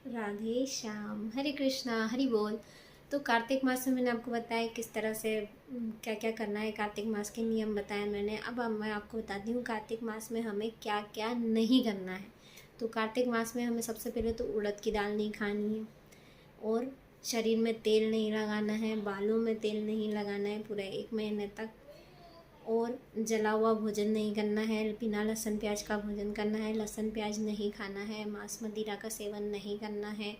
राधे श्याम, हरे कृष्णा, हरि बोल। तो कार्तिक मास में मैंने आपको बताया किस तरह से क्या क्या करना है। कार्तिक मास के नियम बताए मैंने। अब मैं आपको बताती हूँ कार्तिक मास में हमें क्या क्या नहीं करना है। तो कार्तिक मास में हमें सबसे पहले तो उड़द की दाल नहीं खानी है, और शरीर में तेल नहीं लगाना है, बालों में तेल नहीं लगाना है पूरे 1 महीने तक, और जला हुआ भोजन नहीं करना है, बिना लहसुन प्याज का भोजन करना है, लहसुन प्याज नहीं खाना है, मांस मदिरा का सेवन नहीं करना है,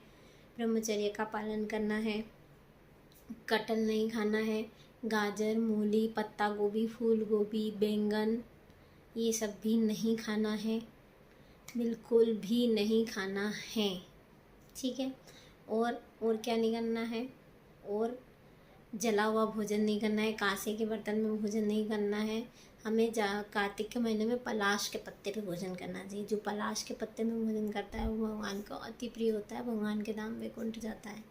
ब्रह्मचर्य का पालन करना है, कटहल नहीं खाना है, गाजर, मूली, पत्ता गोभी, फूल गोभी, बैंगन, ये सब भी नहीं खाना है, बिल्कुल भी नहीं खाना है। ठीक है। और क्या नहीं करना है, और जला हुआ भोजन नहीं करना है, कांसे के बर्तन में भोजन नहीं करना है। हमें कार्तिक के महीने में पलाश के पत्ते पे भोजन करना चाहिए। जो पलाश के पत्ते में भोजन करता है वो भगवान को अति प्रिय होता है, भगवान के धाम वैकुंठ जाता है।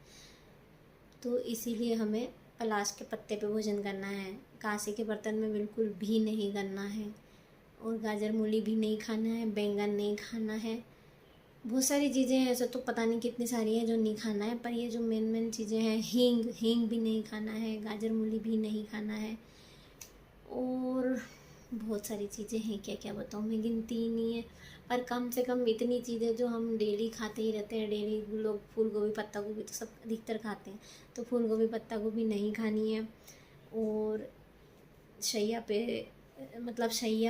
तो इसीलिए हमें पलाश के पत्ते पे भोजन करना है। कांसे के बर्तन में बिल्कुल भी नहीं करना है, और गाजर मूली भी नहीं खाना है, बैंगन नहीं खाना है। बहुत सारी चीज़ें हैं, ऐसे तो पता नहीं कितनी सारी हैं जो नहीं खाना है, पर ये जो मेन चीज़ें हैं, हींग भी नहीं खाना है, गाजर मूली भी नहीं खाना है, और बहुत सारी चीज़ें हैं, क्या क्या बताऊँ मैं, गिनती ही नहीं है। पर कम से कम इतनी चीज़ें जो हम डेली खाते ही रहते हैं। डेली लोग फूल गोभी पत्ता गोभी तो सब अधिकतर खाते हैं, तो फूल गोभी पत्ता गोभी नहीं खानी है। और शैया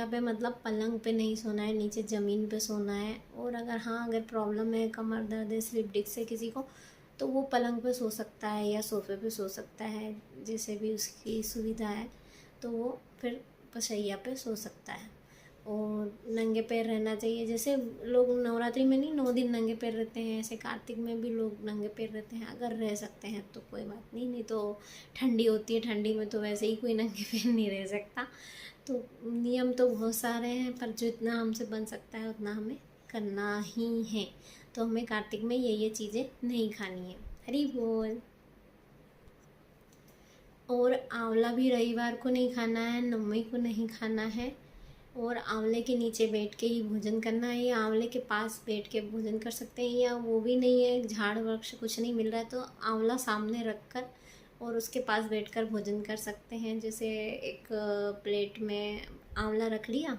पे मतलब पलंग पे नहीं सोना है, नीचे ज़मीन पे सोना है। और अगर प्रॉब्लम है, कमर दर्द है, स्लिप डिस्क है किसी को, तो वो पलंग पे सो सकता है या सोफे पे सो सकता है, जैसे भी उसकी सुविधा है, तो वो फिर पसैया पे सो सकता है। और नंगे पैर रहना चाहिए। जैसे लोग नवरात्रि में नहीं 9 दिन नंगे पैर रहते हैं, ऐसे कार्तिक में भी लोग नंगे पैर रहते हैं। अगर रह सकते हैं तो कोई बात नहीं, नहीं तो ठंडी होती है, ठंडी में तो वैसे ही कोई नंगे पैर नहीं रह सकता। तो नियम तो बहुत सारे हैं, पर जो इतना हमसे बन सकता है उतना हमें करना ही है। तो हमें कार्तिक में ये चीज़ें नहीं खानी है। हरी बोल। और आंवला भी रविवार को नहीं खाना है, नवमी को नहीं खाना है, और आंवले के नीचे बैठ के ही भोजन करना है, या आंवले के पास बैठ के भोजन कर सकते हैं, या वो भी नहीं है, झाड़ वृक्ष कुछ नहीं मिल रहा है, तो आंवला सामने रख कर और उसके पास बैठकर भोजन कर सकते हैं। जैसे एक प्लेट में आंवला रख लिया,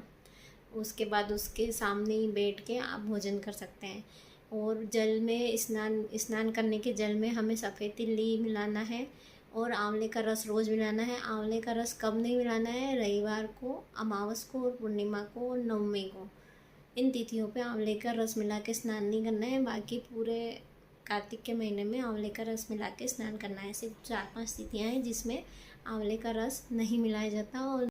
उसके बाद उसके सामने ही बैठ के आप भोजन कर सकते हैं। और जल में स्नान करने के जल में हमें सफ़ेद तिल मिलाना है, और आंवले का रस रोज़ मिलाना है। आंवले का रस कब नहीं मिलाना है? रविवार को, अमावस को, और पूर्णिमा को, और नवमी को। इन तिथियों पे आंवले का रस मिला के स्नान नहीं करना है। बाकी पूरे कार्तिक के महीने में आंवले का रस मिला के स्नान करना है। सिर्फ 4-5 तिथियाँ हैं जिसमें आंवले का रस नहीं मिलाया जाता। और